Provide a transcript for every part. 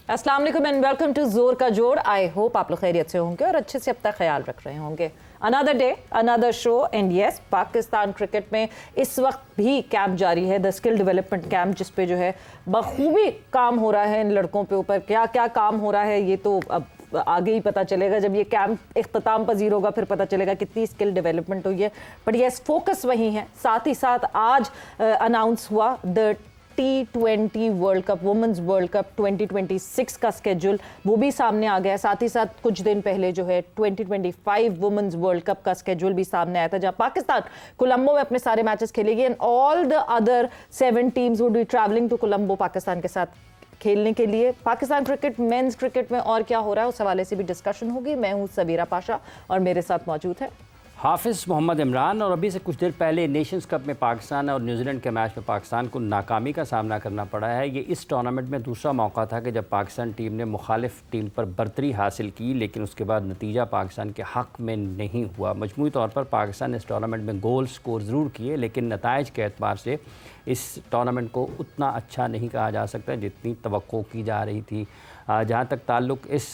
अस्सलाम वालेकुम and welcome to जोर का जोड़। आई होप आप लोग खैरियत से होंगे और अच्छे से अपना ख्याल रख रहे होंगे। Another day another show and yes, Pakistan cricket में इस वक्त भी कैंप जारी है, द स्किल डेवलपमेंट कैंप, जिस पे जो है बखूबी काम हो रहा है इन लड़कों पे ऊपर। क्या क्या काम हो रहा है ये तो अब आगे ही पता चलेगा, जब ये कैंप इख्तिताम पजीर होगा फिर पता चलेगा कितनी स्किल डेवलपमेंट हुई है। बट यस, फोकस वही है। साथ ही साथ आज अनाउंस हुआ the T20 world cup, women's world cup 2026 का स्केड्यूल, वो भी सामने आ गया। साथ ही साथ कुछ दिन पहले जो है 2025 वुमेन्स वर्ल्ड कप का स्केड्यूल भी सामने आया था, जहां पाकिस्तान कोलंबो में अपने सारे मैचेस खेलेगी and all the other 7 teams would be travelling to Colombo Pakistan के साथ खेलने के लिए। पाकिस्तान क्रिकेट, मेंस क्रिकेट में और क्या हो रहा है उस हवाले से भी डिस्कशन होगी। मैं हूं सबीरा पाशा और मेरे साथ मौजूद है हाफिज़ मोहम्मद इमरान। और अभी से कुछ देर पहले नेशंस कप में पाकिस्तान और न्यूजीलैंड के मैच में पाकिस्तान को नाकामी का सामना करना पड़ा है। ये इस टूर्नामेंट में दूसरा मौका था कि जब पाकिस्तान टीम ने मुखालिफ टीम पर बर्तरी हासिल की, लेकिन उसके बाद नतीजा पाकिस्तान के हक़ में नहीं हुआ। मजमूई तौर पर पाकिस्तान ने इस टूर्नामेंट में गोल स्कोर ज़रूर किए, लेकिन नताइज के एतबार से इस टूर्नामेंट को उतना अच्छा नहीं कहा जा सकता जितनी तवक्को की जा रही थी। जहाँ तक ताल्लुक़ इस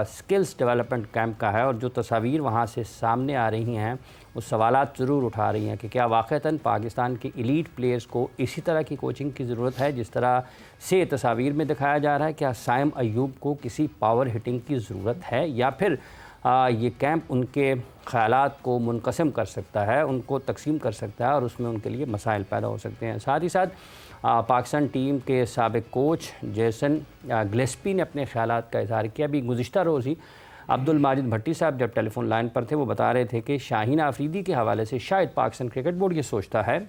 स्किल्स डेवलपमेंट कैंप का है और जो तस्वीर वहाँ से सामने आ रही हैं, उस सवालात ज़रूर उठा रही हैं कि क्या वाक़तन पाकिस्तान के एलीट प्लेयर्स को इसी तरह की कोचिंग की ज़रूरत है जिस तरह से तस्वीर में दिखाया जा रहा है। क्या साइम अयूब को किसी पावर हिटिंग की ज़रूरत है, या फिर ये कैंप उनके ख़यालात को मुनक़सिम कर सकता है, उनको तकसीम कर सकता है और उसमें उनके लिए मसाइल पैदा हो सकते हैं। साथ ही साथ पाकिस्तान टीम के साबिक़ कोच जेसन गिलेस्पी ने अपने ख़यालात का इज़हार किया। अभी गुज़िश्ता रोज़ ही अब्दुल माजिद भट्टी साहब जब टेलीफोन लाइन पर थे, वो बता रहे थे कि शाहीन आफरीदी के हवाले से शायद पाकिस्तान क्रिकेट बोर्ड ये सोचता है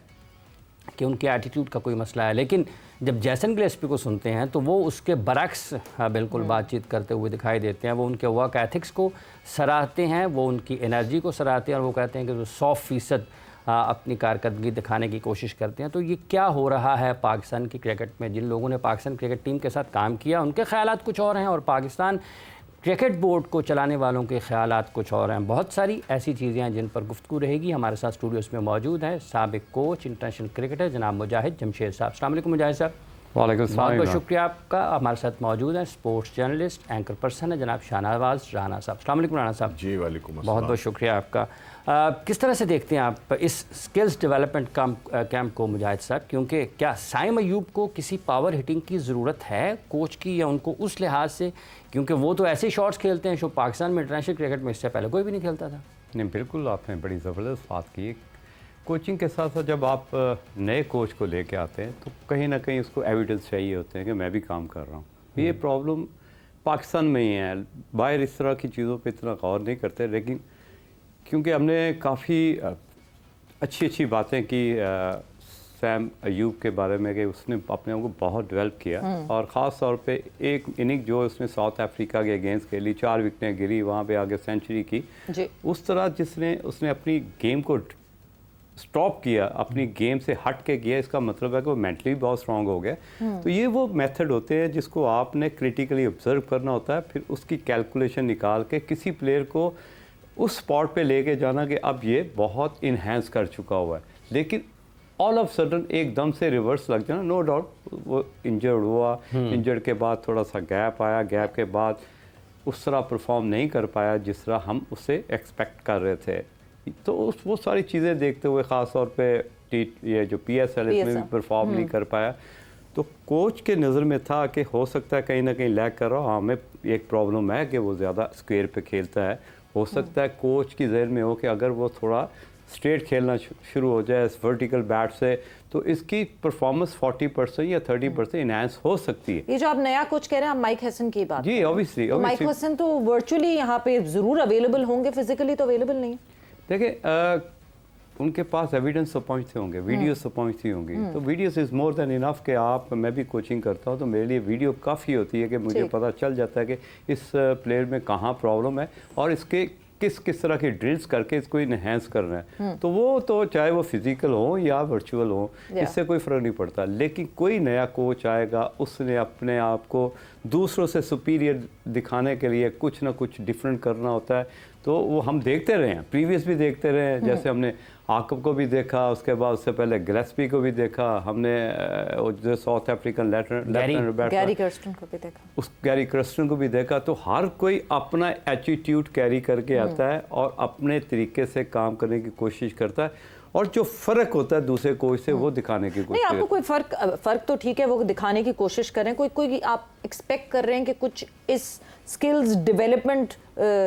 कि उनके एटीट्यूड का कोई मसला है, लेकिन जब जैसन गिलेस्पी को सुनते हैं तो वो उसके बरक्स बिल्कुल बातचीत करते हुए दिखाई देते हैं। वो उनके वर्क एथिक्स को सराहते हैं, वो उनकी एनर्जी को सराहते हैं और वो कहते हैं कि वो 100% अपनी कारकर्दगी दिखाने की कोशिश करते हैं। तो ये क्या हो रहा है पाकिस्तान की क्रिकेट में? जिन लोगों ने पाकिस्तान क्रिकेट टीम के साथ काम किया उनके ख़यालात कुछ और हैं और पाकिस्तान क्रिकेट बोर्ड को चलाने वालों के ख़यालात कुछ और हैं। बहुत सारी ऐसी चीज़ें हैं जिन पर गुफ्तगू रहेगी। हमारे साथ स्टूडियोज़ में मौजूद हैं साबिक़ कोच, इंटरनेशनल क्रिकेटर जनाब मुजाहिद जमशेद साहब। अस्सलाम वालेकुम मुजाहिद साहब। वालेकुम सलाम। बहुत बहुत शुक्रिया आपका। हमारे साथ मौजूद हैं स्पोर्ट्स जर्नलिस्ट, एंकर पर्सन है जनाब शाहनवाज राना साहब। अस्सलाम वालेकुम राना साहब। जी वालेकुम अस्सलाम। बहुत बहुत शुक्रिया आपका। किस तरह से देखते हैं आप इस स्किल्स डेवलपमेंट कैंप को मुजाहिद साहब? क्योंकि क्या साइम अयूब को किसी पावर हिटिंग की ज़रूरत है कोच की, या उनको उस लिहाज से, क्योंकि वो तो ऐसे शॉट्स खेलते हैं जो पाकिस्तान में इंटरनेशनल क्रिकेट में इससे पहले कोई भी नहीं खेलता था? नहीं, बिल्कुल आपने बड़ी ज़बरदस्त बात की। कोचिंग के साथ साथ जब आप नए कोच को लेके आते हैं तो कहीं ना कहीं उसको एविडेंस चाहिए होते हैं कि मैं भी काम कर रहा हूँ। ये प्रॉब्लम पाकिस्तान में ही है, बाहर इस तरह की चीज़ों पे इतना गौर नहीं करते, लेकिन क्योंकि हमने काफ़ी अच्छी अच्छी बातें की सैम अयूब के बारे में कि उसने अपने आप को बहुत डेवलप किया और ख़ास तौर पे एक इनिंग जो उसने साउथ अफ्रीका के अगेंस्ट खेली, 4 विकेटें गिरी, वहाँ पे आगे सेंचुरी की जी। उस तरह उसने अपनी गेम को स्टॉप किया, अपनी गेम से हट के किया, इसका मतलब है कि वो मेंटली बहुत स्ट्रांग हो गया। तो ये वो मेथड होते हैं जिसको आपने क्रिटिकली ऑब्जर्व करना होता है, फिर उसकी कैलकुलेशन निकाल के किसी प्लेयर को उस स्पॉट पे लेके जाना कि अब ये बहुत इन्हेंस कर चुका हुआ है, लेकिन ऑल ऑफ सडन एकदम से रिवर्स लग जाना। नो डाउट वो इंजर्ड हुआ, इंजर्ड के बाद थोड़ा सा गैप आया, गैप के बाद उस तरह परफॉर्म नहीं कर पाया जिस तरह हम उससे एक्सपेक्ट कर रहे थे। तो वो सारी चीज़ें देखते हुए ख़ास तौर पे ये जो PSL इसमें भी परफॉर्म नहीं कर पाया, तो कोच के नज़र में था कि हो सकता है कहीं ना कहीं लैग कर रहा हो। हमें एक प्रॉब्लम है कि वो ज़्यादा स्क्वायर पे खेलता है। हो सकता है कोच की जहन में हो कि अगर वो थोड़ा स्ट्रेट खेलना शुरू हो जाए इस वर्टिकल बैट से, तो इसकी परफॉर्मेंस 40% या 30% इनहेंस हो सकती है। ये जो आप नया कोच कह रहे हैं, आप माइक हसन की बात? जी ऑब्वियसली। माइक हसन तो वर्चुअली यहाँ पे ज़रूर अवेलेबल होंगे, फिजिकली तो अवेलेबल नहीं। देखिए उनके पास एविडेंस तो पहुँचते होंगे, वीडियोस तो पहुँचती होंगी, तो videos is more than enough कि आप, मैं भी कोचिंग करता हूँ तो मेरे लिए वीडियो काफ़ी होती है कि मुझे पता चल जाता है कि इस प्लेयर में कहाँ प्रॉब्लम है और इसके किस तरह की ड्रिल्स करके इसको इन्हेंस कर रहे हैं। तो वो तो चाहे वो फिजिकल हो या वर्चुअल हो, इससे कोई फ़र्क नहीं पड़ता। लेकिन कोई नया कोच आएगा, उसने अपने आप को दूसरों से सुपीरियर दिखाने के लिए कुछ ना कुछ डिफरेंट करना होता है। तो वो हम देखते रहे हैं, प्रीवियस भी देखते रहे हैं। जैसे हमने आकब को भी देखा, उसके बाद उससे पहले गिलेस्पी को भी देखा हमने, जो साउथ अफ्रीकन गैरी कर्स्टन को भी देखा, उस गैरी कर्स्टन को भी देखा। तो हर कोई अपना एटीट्यूड कैरी करके आता है और अपने तरीके से काम करने की कोशिश करता है, और जो फ़र्क होता है दूसरे कोच से वो दिखाने की कोशिश। नहीं, आपको कोई फ़र्क तो ठीक है वो दिखाने की कोशिश करें, कोई आप एक्सपेक्ट कर रहे हैं कि कुछ इस स्किल्स डेवलपमेंट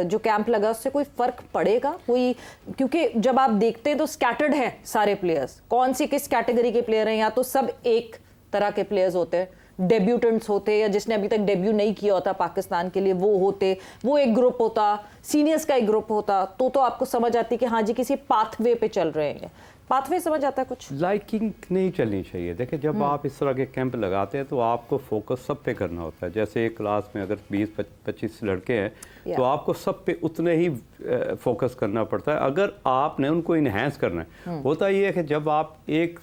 जो कैंप लगा उससे कोई फ़र्क पड़ेगा कोई? क्योंकि जब आप देखते हैं तो स्कैटर्ड हैं सारे प्लेयर्स, कौन सी किस कैटेगरी के प्लेयर हैं, या तो सब एक तरह के प्लेयर्स होते हैं, डेब्यूटेंट्स होते, या जिसने अभी तक डेब्यू नहीं किया होता पाकिस्तान के लिए वो होते, वो एक ग्रुप होता, सीनियर्स का एक ग्रुप होता, तो आपको समझ आती कि हाँ जी किसी पाथवे पे चल रहे हैं। पाथवे समझ आता है कुछ? लाइकिंग नहीं चलनी चाहिए। देखिए जब आप इस तरह के कैंप लगाते हैं तो आपको फोकस सब पे करना होता है। जैसे एक क्लास में अगर 20-25 लड़के हैं तो आपको सब पे उतने ही फोकस करना पड़ता है अगर आपने उनको इन्हेंस करना है। होता ये है कि जब आप एक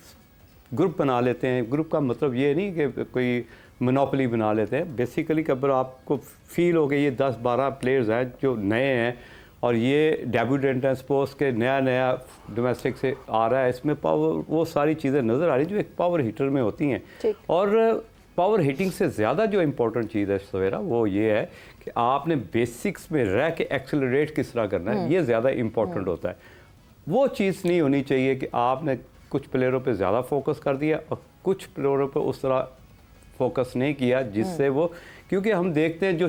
ग्रुप बना लेते हैं, ग्रुप का मतलब ये नहीं कि कोई मोनोपोली बना लेते हैं, बेसिकली अगर आपको फील हो गया ये 10-12 प्लेयर्स हैं जो नए हैं और ये डेब्यूटेंट हैं, सपोज के नया डोमेस्टिक से आ रहा है, इसमें पावर वो सारी चीज़ें नज़र आ रही जो एक पावर हीटर में होती हैं। और पावर हीटिंग से ज़्यादा जो इम्पोर्टेंट चीज़ है सवेरा वो ये है कि आपने बेसिक्स में रह के एक्सेलरेट किस तरह करना है, ये ज़्यादा इम्पोर्टेंट होता है। वो चीज़ नहीं होनी चाहिए कि आपने कुछ प्लेयरों पे ज़्यादा फोकस कर दिया और कुछ प्लेयरों पे उस तरह फोकस नहीं किया जिससे वो, क्योंकि हम देखते हैं जो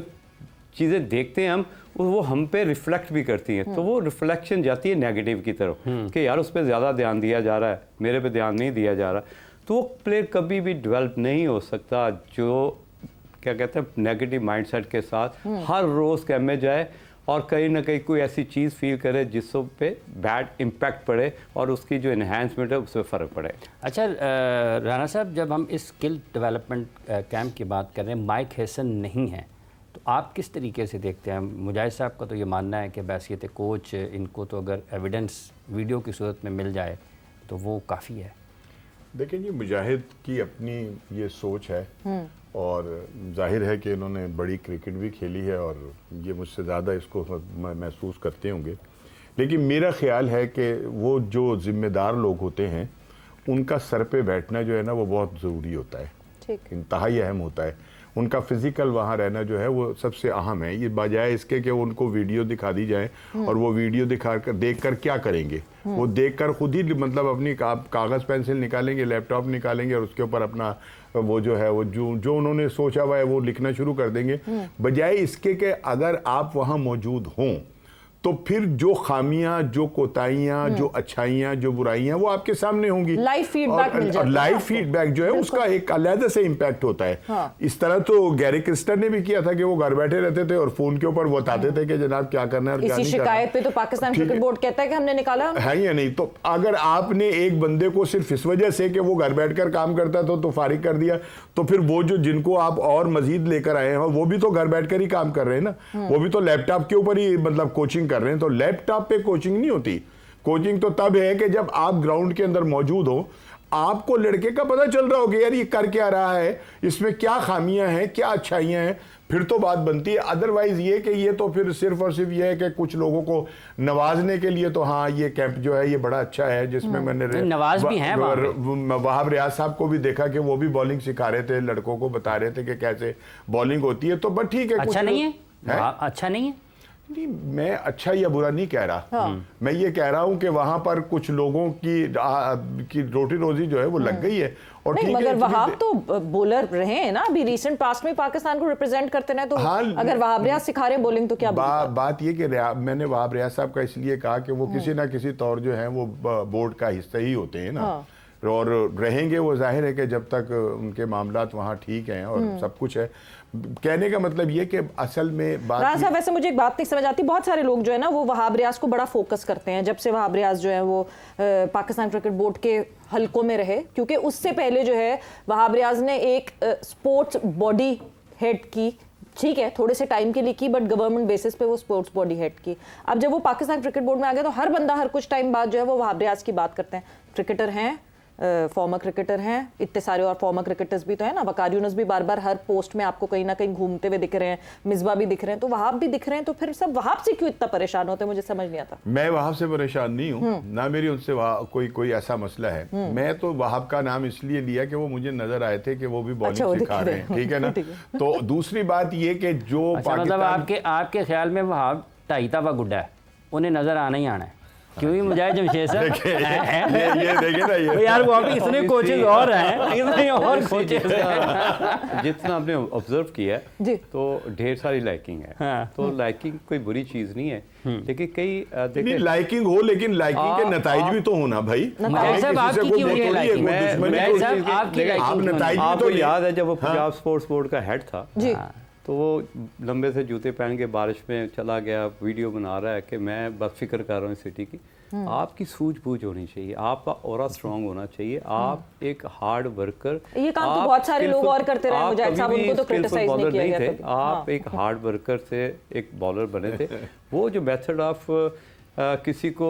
चीज़ें देखते हैं हम वो हम पे रिफ्लेक्ट भी करती हैं, तो वो रिफ्लेक्शन जाती है नेगेटिव की तरफ कि यार उस पर ज़्यादा ध्यान दिया जा रहा है, मेरे पे ध्यान नहीं दिया जा रहा, तो वो प्लेयर कभी भी डेवलप नहीं हो सकता जो क्या कहते हैं नेगेटिव माइंडसेट के साथ हर रोज़ कैम्प में जाए और कहीं ना कहीं कोई ऐसी चीज़ फील करे जिससे पे बैड इम्पैक्ट पड़े और उसकी जो इन्हांसमेंट है उसमें फ़र्क पड़े। अच्छा राना साहब, जब हम इस स्किल डेवलपमेंट कैंप की बात कर रहे हैं, माइक हैसन नहीं है, तो आप किस तरीके से देखते हैं? मुजाहिद साहब का तो ये मानना है कि बैसियत कोच इनको तो अगर एविडेंस वीडियो की सूरत में मिल जाए तो वो काफ़ी है। देखिए जी, मुजाहिद की अपनी ये सोच है और जाहिर है कि इन्होंने बड़ी क्रिकेट भी खेली है और ये मुझसे ज़्यादा इसको महसूस करते होंगे, लेकिन मेरा ख्याल है कि वो जो ज़िम्मेदार लोग होते हैं उनका सर पे बैठना जो है ना वो बहुत ज़रूरी होता है, इंतहाई अहम होता है। उनका फिज़िकल वहाँ रहना जो है वो सबसे अहम है, ये बजाय इसके कि उनको वीडियो दिखा दी जाए और वो वीडियो देख कर क्या करेंगे, वो देख कर खुद ही मतलब अपनी कागज़ पेंसिल निकालेंगे, लैपटॉप निकालेंगे और उसके ऊपर अपना वो जो है वो जो उन्होंने सोचा हुआ है वो लिखना शुरू कर देंगे, बजाय इसके कि अगर आप वहाँ मौजूद हों तो फिर जो खामियां, जो कोताहियां, जो अच्छाइयां, जो बुराइयां वो आपके सामने होंगी। लाइव फीडबैक मिल जाता है। लाइव फीडबैक जो है उसका एक अलग से इम्पैक्ट होता है। हाँ। इस तरह तो गैरी क्रिस्टन ने भी किया था कि वो घर बैठे रहते थे और फोन के ऊपर बताते थे कि जनाब क्या करना है और क्या नहीं करना। शिकायत पे तो पाकिस्तान क्रिकेट बोर्ड कहता है कि हमने निकाला है या नहीं। तो अगर आपने एक बंदे को सिर्फ इस वजह से कि वो घर बैठकर काम करता था तो फारिग कर दिया, तो फिर वो जो जिनको आप और मजीद लेकर आए हैं वो भी तो घर बैठकर ही काम कर रहे हैं ना, वो भी तो लैपटॉप के ऊपर ही मतलब कोचिंग कर रहे हैं। तो लैपटॉप पे कोचिंग नहीं होती, कोचिंग तो तब है कि जब आप ग्राउंड के अंदर मौजूद हो, आपको लड़के का पता चल रहा हो कि यार ये कर क्या रहा है, इसमें क्या खामियां हैं, क्या अच्छाइयां हैं, फिर तो बात बनती है। अदरवाइज ये कि ये तो फिर सिर्फ और सिर्फ ये है कि कुछ लोगों को नवाजने के लिए तो हाँ ये कैंप जो है ये बड़ा अच्छा है, जिसमें मैंने नवाज भी हैं वहाब रियाज साहब को भी देखा कि वो भी बॉलिंग सिखा रहे थे, लड़कों को बता रहे थे कि कैसे बॉलिंग होती है। तो बट ठीक है, अच्छा नहीं है, अच्छा नहीं है। नहीं, मैं अच्छा या बुरा नहीं कह रहा। हाँ। मैं ये कह रहा हूँ कि वहां पर कुछ लोगों की रोटी रोजी जो है वो लग गई है। और नहीं, मगर वहाब तो बॉलर रहे हैं ना, अभी रीसेंट पास्ट में पाकिस्तान को रिप्रेजेंट करते हैं, तो हाँ, अगर वहाब रियाज सिखा रहे हैं बॉलिंग तो क्या बात ये कि मैंने वहाब रियाज साहब का इसलिए कहा कि वो किसी ना किसी तौर जो है वो बोर्ड का हिस्सा ही होते हैं ना, और रहेंगे वो, जाहिर है कि जब तक उनके मामलात वहाँ ठीक हैं और सब कुछ है। कहने का मतलब ये कि असल में बात राना साहब, वैसे मुझे एक बात नहीं समझ आती, बहुत सारे लोग जो है ना वो वहाब रियाज को बड़ा फोकस करते हैं जब से वहाब रियाज जो है वो पाकिस्तान क्रिकेट बोर्ड के हलकों में रहे, क्योंकि उससे पहले जो है वहाब रियाज ने एक स्पोर्ट्स बॉडी हेड की, ठीक है थोड़े से टाइम के लिए की, बट गवर्नमेंट बेसिस पे वो स्पोर्ट्स बॉडी हेड की। अब जब वो पाकिस्तान क्रिकेट बोर्ड में आ गए तो हर बंदा हर कुछ टाइम बाद जो है वो वहाब रियाज की बात करते हैं। क्रिकेटर हैं, फॉर्मर क्रिकेटर हैं, इतने सारे और फॉर्मर क्रिकेटर्स भी तो हैं ना, वकार यूनुस भी बार बार हर पोस्ट में आपको कहीं ना कहीं घूमते हुए दिख रहे हैं, मिसबा भी दिख रहे हैं, तो वहाब भी दिख रहे हैं, तो फिर सब वहाब से क्यों इतना परेशान होते हैं, मुझे समझ नहीं आता। मैं वहाब से परेशान नहीं हूँ, ना मेरी उनसे कोई ऐसा मसला है। मैं तो वहाब का नाम इसलिए लिया कि वो मुझे नजर आए थे कि वो भी बॉलिंग सिखा रहे हैं, ठीक है ना। तो दूसरी बात ये कि जो मतलब आपके ख्याल में वहाब ढाईता व गुड्डा है, उन्हें नजर आना ही आना है, क्योंकि मुजाहिद जमशेद सर ये देखे ना, ये यार वहाँ पे इतने कोचेज और हैं, इतने और कोचेज हैं। जितना आपने ऑब्जर्व किया जी। तो ढेर सारी लाइकिंग है। हाँ। तो लाइकिंग कोई बुरी चीज नहीं है, लेकिन कई नहीं लाइकिंग हो, लेकिन लाइकिंग के नताइज भी तो होना भाई। मुजाहिद साहब आपकी क्यों है लाइकिंग? मुजाहिद साहब आपकी आप नताइज भी आपको तो याद है जब वो पंजाब स्पोर्ट्स बोर्ड का हेड था जी, तो वो लंबे से जूते पहन के बारिश में चला गया, वीडियो बना रहा है कि मैं बस फिक्र कर रहा हूँ सिटी की। आपकी सूझबूझ होनी चाहिए, आपका ऑरा स्ट्रांग होना चाहिए, आप एक हार्ड वर्कर। ये काम तो बहुत सारे लोग और करते रहे, मुजाहिद साहब, उनको तो क्रिटिसाइज नहीं किया गया कभी। आप एक हार्ड वर्कर से एक बॉलर बने थे। वो जो मेथड ऑफ किसी को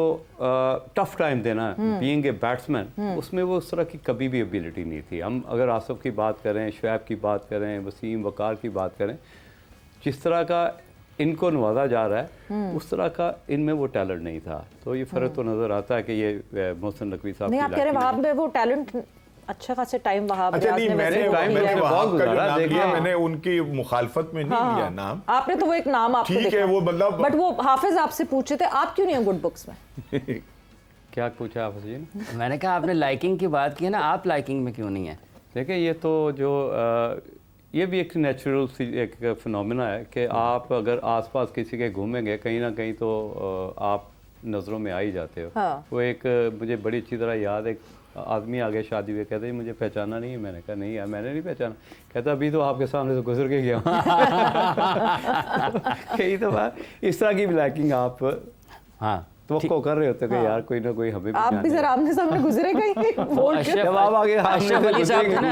टफ टाइम देना बीइंग ए बैट्समैन, उसमें वो उस तरह की कभी भी एबिलिटी नहीं थी। हम अगर आसिफ की बात करें, शुएब की बात करें, वसीम वकार की बात करें, जिस तरह का इनको नवाजा जा रहा है उस तरह का इनमें वो टैलेंट नहीं था। तो ये फ़र्क तो नज़र आता है कि ये मोहसिन नकवी साहब नहीं, आप कह रहे हैं वहाब में वो टैलेंट अच्छा खासे टाइम वहाब अच्छा नहीं, मैंने वहाब का जो नाम लिया, मैंने उनकी मुखालफत में नहीं लिया नाम। आपने तो वो एक नाम आपको ठीक है, वो मतलब बट वो हाफिज आपसे पूछे थे, आप क्यों नहीं हो गुड बुक्स में? क्या पूछा आप जी ने? मैंने कहा आपने लाइकिंग की बात की है ना, आप लाइकिंग में क्यों नहीं है? देखिए ये तो जो ये भी एक नेचुरल सी एक फिनोमेना है कि आप अगर आसपास किसी के घूमेंगे कहीं ना कहीं तो आप नज़रों में आ ही जाते हो। हाँ। वो एक मुझे बड़ी अच्छी तरह याद, एक आदमी आगे शादी हुए, कहते मुझे पहचाना नहीं है। मैंने कहा नहीं यार मैंने नहीं पहचाना। कहता अभी तो आपके सामने से गुजर के गया कई दफ़ा इस तरह की ब्लैकिंग आप हाँ तो कर रहे होते कि यार कोई ना कोई हमें भी आप भी जरा आमने सामने गुजरे बोल के जवाब आगे अशरफ अली साहब थे ना,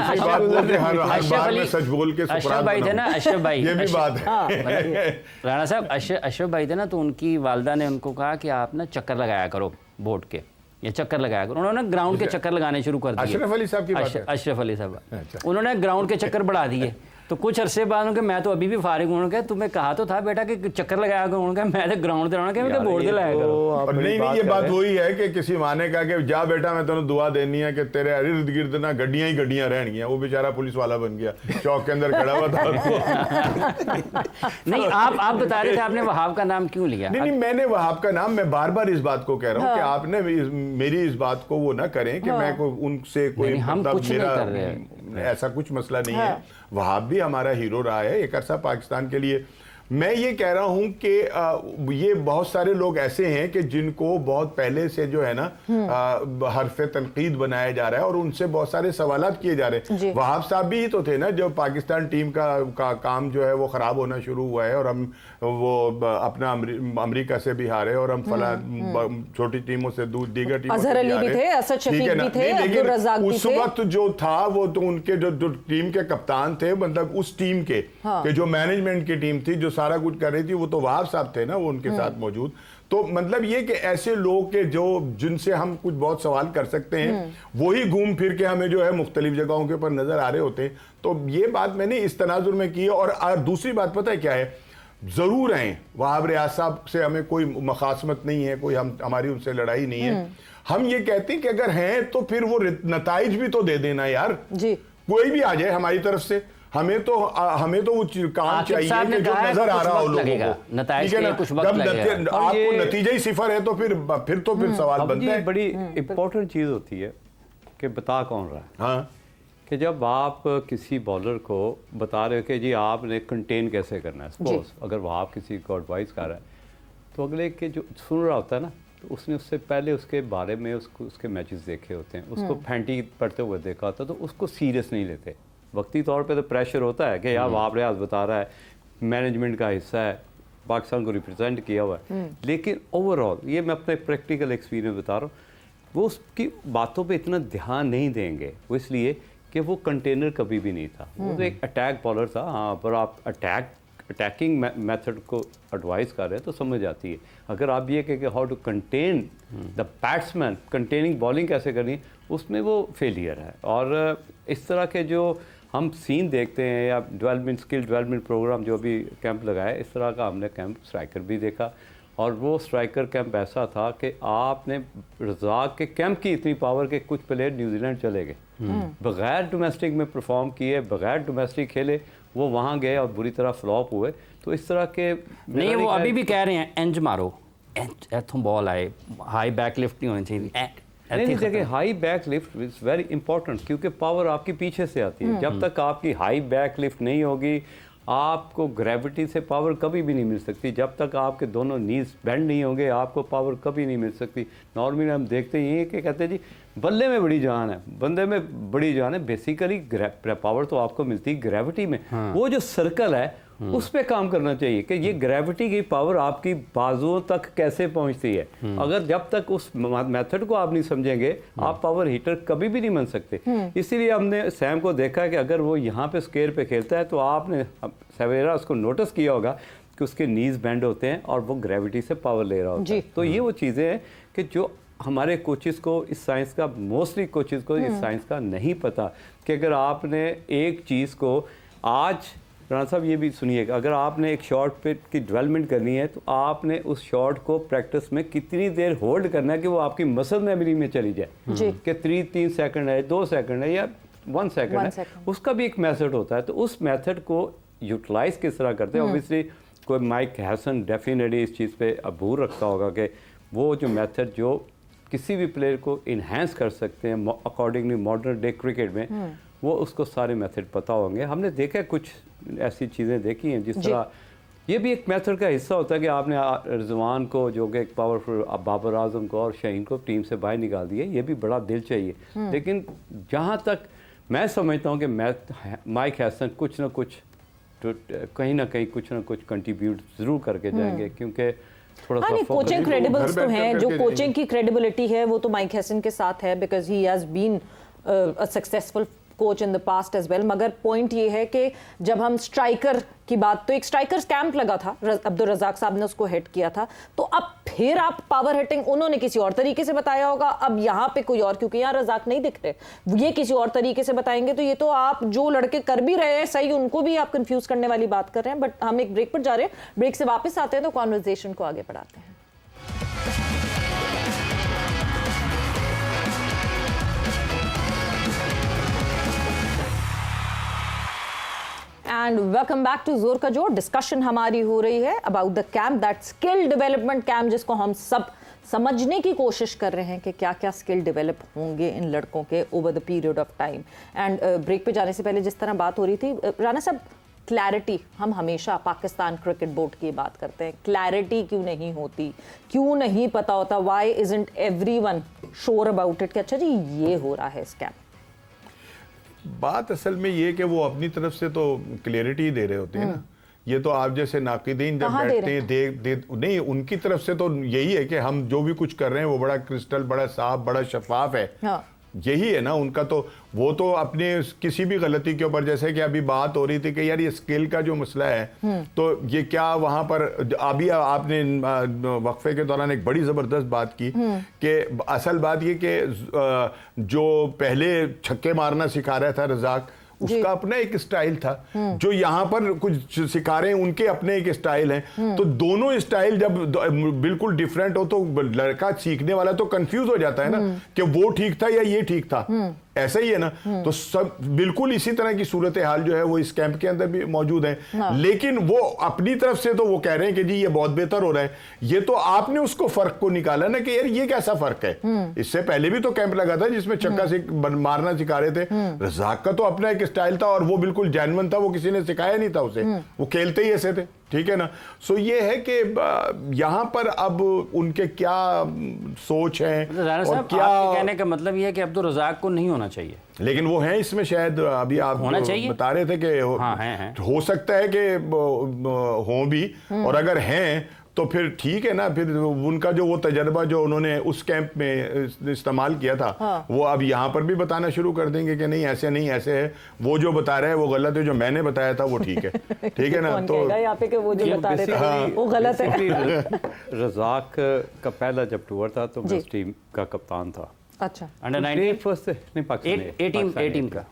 सच बोल के अशरफ भाई थे ना, अशरफ भाई, ये भी बात है। राणा साहब अशरफ भाई थे ना, तो उनकी वालदा ने उनको कहा कि आप ना चक्कर लगाया करो बोर्ड के, ये चक्कर लगाया करो। उन्होंने ग्राउंड के चक्कर लगाने शुरू कर दिए। अशरफ अली साहब की बात है? अशरफ अली साहब, उन्होंने ग्राउंड के चक्कर बढ़ा दिए। तो कुछ अरसे बाद उनके, मैं तो अभी भी फारिग हूँ, उन्होंने कहा तुम्हें कहा तो था बेटा कि चक्कर लगाया करो। उन्होंने कहा मैं तो ग्राउंड से रहना, बोर्ड से लगाया करो। नहीं नहीं, ये बात वही है कि किसी माँ ने कहा कि जा बेटा मैं तेन दुआ देनी है कि तेरे इर्द गिर्द ना गड्डियां ही गड्डियां रहनगियां। वो बेचारा पुलिस वाला बन गया, चौक के अंदर खड़ा हुआ था। नहीं आप बता रहे थे आपने वहाब का नाम क्यों लिया? नहीं, मैंने वहाब का नाम, मैं बार बार इस बात को कह रहा हूँ कि आपने मेरी इस बात को वो ना करें कि मैं उनसे कोई मेरा ऐसा कुछ मसला नहीं है। वहाब भी हमारा हीरो रहा है एक अरसा पाकिस्तान के लिए। मैं ये कह रहा हूं कि ये बहुत सारे लोग ऐसे हैं कि जिनको बहुत पहले से जो है ना हरफ तनकीद बनाया जा रहा है और उनसे बहुत सारे सवालात किए जा रहे हैं। वहाब साहब भी तो थे ना जब पाकिस्तान टीम का काम जो है वो खराब होना शुरू हुआ है और हम वो अपना अमेरिका से भी हारे और हम फला छोटी टीमों से दीगर टीमों से उस वक्त जो था वो तो उनके जो टीम के कप्तान थे, मतलब उस टीम के जो मैनेजमेंट की टीम थी जो सारा कुछ कर रही थी, वो तो वहाब साहब थे ना, वो उनके साथ मौजूद। तो मतलब ये कि ऐसे लोग के जो जिनसे हम कुछ बहुत सवाल कर सकते हैं वही घूम फिर के हमें जो है मुख्तलिफ जगहों के ऊपर नजर आ रहे होते हैं। तो ये बात मैंने इस तनाजुर में की है। और दूसरी बात पता है क्या है, जरूर हैं वहाब रियाज साहब से हमें कोई मखासमत नहीं है, कोई हमारी उनसे लड़ाई नहीं है। हम ये कहते हैं कि अगर हैं तो फिर वो नताइज भी तो दे देना यार जी, कोई भी आ जाए हमारी तरफ से। हमें तो वो काम चाहिए कि जो नजर आ रहा हो लोगों को, नताइज के कुछ वक्त लगेगा। आपको नतीजा ही सिफर है तो फिर सवाल बनता है। बड़ी इंपॉर्टेंट चीज होती है कि बता कौन रहा है। हाँ, कि जब आप किसी बॉलर को बता रहे हो कि जी आपने कंटेन कैसे करना है, सपोज अगर वो आप किसी को एडवाइस कर रहा है तो अगले के जो सुन रहा होता है ना, तो उसने उससे पहले उसके बारे में उसके मैचेस देखे होते हैं, उसको फैंटी पढ़ते हुए देखा होता है, तो उसको सीरियस नहीं लेते। वक्ती तौर पे तो प्रेशर होता है कि यार वहाब रियाज बता रहा है, मैनेजमेंट का हिस्सा है, पाकिस्तान को रिप्रेजेंट किया हुआ है, लेकिन ओवरऑल ये मैं अपने प्रैक्टिकल एक्सपीरियंस बता रहा हूँ, वो उसकी बातों पे इतना ध्यान नहीं देंगे। वो इसलिए कि वो कंटेनर कभी भी नहीं था, वो तो एक अटैक बॉलर था। हाँ, पर आप अटैक अटैकिंग मेथड को एडवाइस कर रहे हैं तो समझ आती है। अगर आप ये कहें कि how to contain the batsman, containing bowling कैसे करनी, उसमें वो फेलियर है। और इस तरह के जो हम सीन देखते हैं या डेवलपमेंट स्किल डेवलपमेंट प्रोग्राम जो अभी कैंप लगाया, इस तरह का हमने कैंप स्ट्राइकर भी देखा। और वो स्ट्राइकर कैंप ऐसा था कि आपने रज़ाक के कैंप की इतनी पावर के कुछ प्लेयर न्यूजीलैंड चले गए, बग़ैर डोमेस्टिक में परफॉर्म किए, बग़ैर डोमेस्टिक खेले, वो वहाँ गए और बुरी तरह फ्लॉप हुए। तो इस तरह के नहीं, वो अभी भी कह रहे हैं एंज मारो, एथम बॉल आए, हाई बैक लिफ्ट नहीं होनी चाहिए। नहीं देखिए, high back lift is very important, क्योंकि पावर आपकी पीछे से आती है। जब तक आपकी हाई बैक लिफ्ट नहीं होगी, आपको ग्रेविटी से पावर कभी भी नहीं मिल सकती। जब तक आपके दोनों नीज बेंड नहीं होंगे, आपको पावर कभी नहीं मिल सकती। नॉर्मली हम देखते ही हैं कि कहते हैं जी बल्ले में बड़ी जान है, बंदे में बड़ी जान है। बेसिकली पावर तो आपको मिलती है ग्रेविटी में। वो जो सर्कल है उस पे काम करना चाहिए कि ये ग्रेविटी की पावर आपकी बाजुओं तक कैसे पहुंचती है। अगर जब तक उस मेथड को आप नहीं समझेंगे, आप पावर हीटर कभी भी नहीं बन सकते। इसीलिए हमने सैम को देखा कि अगर वो यहाँ पे स्केयर पे खेलता है तो आपने सवेरा उसको नोटिस किया होगा कि उसके नीज बेंड होते हैं और वो ग्रेविटी से पावर ले रहा होता है। तो ये वो चीज़ें हैं कि जो हमारे कोचेस को इस साइंस का, मोस्टली कोचेस को इस साइंस का नहीं पता कि अगर आपने एक चीज़ को आज, राणा साहब ये भी सुनिएगा, अगर आपने एक शॉट पे की डेवलपमेंट करनी है तो आपने उस शॉट को प्रैक्टिस में कितनी देर होल्ड करना है कि वो आपकी मसल मेमोरी में चली जाए कि 3 सेकंड है, 2 सेकंड है या 1 सेकंड है। उसका भी एक मेथड होता है। तो उस मेथड को यूटिलाइज किस तरह करते हैं, ऑब्वियसली कोई माइक हैसन डेफिनेटली इस चीज़ पे अबूर रखता होगा कि वो जो मेथड जो किसी भी प्लेयर को इन्हेंस कर सकते हैं अकॉर्डिंगली मॉडर्न डे क्रिकेट में, वो उसको सारे मेथड पता होंगे। हमने देखा कुछ ऐसी चीज़ें देखी हैं जिस तरह ये भी एक मेथड का हिस्सा होता है कि आपने रिजवान को, जो कि एक पावरफुल, बाबर आजम को और शाहीन को टीम से बाहर निकाल दिया। ये भी बड़ा दिल चाहिए। लेकिन जहाँ तक मैं समझता हूँ कि माइक हैसन कुछ ना कुछ तो कहीं ना कहीं कुछ ना कुछ कंट्रीब्यूट ज़रूर करके जाएंगे, क्योंकि थोड़ा सा कोचिंग क्रेडिबल्स तो हैं, जो कोचिंग की क्रेडिबिलिटी है वो तो माइक हैसन के साथ है, because he has been a successful coach in the past as well. मगर पॉइंट ये है कि जब हम स्ट्राइकर की बात, तो एक स्ट्राइकर्स कैंप लगा था, अब्दुल रज़ाक साहब ने उसको हेड किया था। तो अब फिर आप पावर हिटिंग उन्होंने किसी और तरीके से बताया होगा, अब यहाँ पे कोई और, क्योंकि यहाँ रज़ाक नहीं दिख रहे, ये किसी और तरीके से बताएंगे। तो ये तो आप जो लड़के कर भी रहे हैं सही, उनको भी आप कंफ्यूज करने वाली बात कर रहे हैं। बट हम एक ब्रेक पर जा रहे हैं, ब्रेक से वापस आते हैं तो कॉन्वर्सेशन को आगे बढ़ाते हैं। एंड वेलकम बैक टू जोर का जोर। डिस्कशन हमारी हो रही है about the camp, that skill development camp, जिसको हम सब समझने की कोशिश कर रहे हैं कि क्या क्या स्किल डेवलप होंगे इन लड़कों के over the period of time. And break पे जाने से पहले जिस तरह बात हो रही थी, राणा साहब, क्लैरिटी, हम हमेशा पाकिस्तान क्रिकेट बोर्ड की बात करते हैं, क्लैरिटी क्यों नहीं होती, क्यों नहीं पता होता, why isn't everyone sure about it कि अच्छा जी ये हो रहा है इस कैंप। बात असल में ये कि वो अपनी तरफ से तो क्लियरिटी दे रहे होते हैं ना। ये तो आप जैसे नाकिदीन जब बैठते हैं नहीं, उनकी तरफ से तो यही है कि हम जो भी कुछ कर रहे हैं वो बड़ा क्रिस्टल, बड़ा साफ, बड़ा शफाफ है। हाँ। यही है ना उनका। तो वो तो अपने किसी भी गलती के ऊपर, जैसे कि अभी बात हो रही थी कि यार ये स्किल का जो मसला है, तो ये क्या वहां पर अभी आपने वक्फे के दौरान एक बड़ी जबरदस्त बात की कि असल बात ये कि जो पहले छक्के मारना सिखा रहा था रज़ाक, उसका अपना एक स्टाइल था, जो यहाँ पर कुछ सिखा रहे हैं उनके अपने एक स्टाइल है। तो दोनों स्टाइल जब बिल्कुल डिफरेंट हो तो लड़का सीखने वाला तो कंफ्यूज हो जाता है ना कि वो ठीक था या ये ठीक था। ऐसा ही है ना। तो सब बिल्कुल इसी तरह की सूरत हाल जो है वो इस कैंप के अंदर भी मौजूद है। हाँ। लेकिन वो अपनी तरफ से तो वो कह रहे हैं कि जी ये बहुत बेहतर हो रहा है। ये तो आपने उसको फर्क को निकाला ना कि यार ये कैसा फर्क है। इससे पहले भी तो कैंप लगा था जिसमें चक्का से मारना सिखा रहे थे। रज़ाक का तो अपना एक स्टाइल था और वो बिल्कुल जेन्युइन था, वो किसी ने सिखाया नहीं था उसे, वो खेलते ही ऐसे थे। ठीक है ना। सो ये है कि यहाँ पर अब उनके क्या सोच है और क्या, कहने का मतलब ये है कि अब्दुल रज़ाक को नहीं होना चाहिए, लेकिन वो हैं इसमें शायद अभी आप होना चाहिए बता रहे थे कि हाँ, है। हो सकता है कि हो भी, और अगर हैं तो फिर ठीक है ना, फिर उनका जो वो तजर्बा जो उन्होंने उस कैंप में इस्तेमाल किया था, हाँ। वो अब यहाँ पर भी बताना शुरू कर देंगे कि नहीं ऐसे नहीं ऐसे है, वो जो बता रहे हैं वो गलत है, जो मैंने बताया था वो ठीक है। ठीक है ना। कौन तो कहेगा यहाँ पे कि वो जो ये बता रहे थे basically- वो गलत है? रज़ाक का पहला जब टूर था तो मैं जी। उस टीम का कप्तान था। अच्छा, अंडर डे 19 फर्स्ट से नहीं, पाकिस्तान ए टीम का।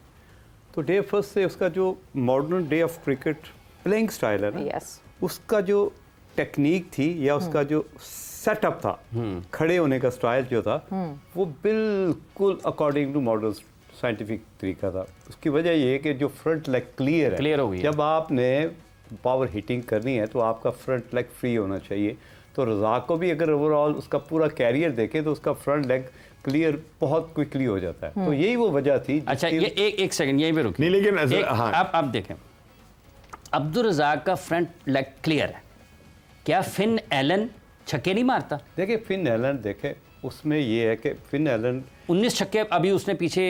तो डे फर्स्ट से उसका जो modern day of cricket playing style है ना, यस, उसका जो टेक्निक थी या उसका जो सेटअप था, खड़े होने का स्टाइल जो था, वो बिल्कुल अकॉर्डिंग टू मॉडर्न साइंटिफिक तरीका था। उसकी वजह ये है कि जो फ्रंट लेग क्लियर है, Clear हो गई है। जब आपने पावर हिटिंग करनी है तो आपका फ्रंट लेग फ्री होना चाहिए। तो रज़ाक को भी अगर ओवरऑल उसका पूरा कैरियर देखें तो उसका फ्रंट लेग क्लियर बहुत क्विकली हो जाता है। तो यही वो वजह थी। अच्छा, ये एक सेकंड यहीं पे रुकिए। नहीं, लेकिन हाँ। आप देखें, अब्दुल रज़ाक का फ्रंट लेग क्लियर है, क्या फिन एलन छक्के नहीं मारता? देखिए फिन एलन, देखे उसमें ये है कि फिन एलन 19 छक्के अभी उसने पीछे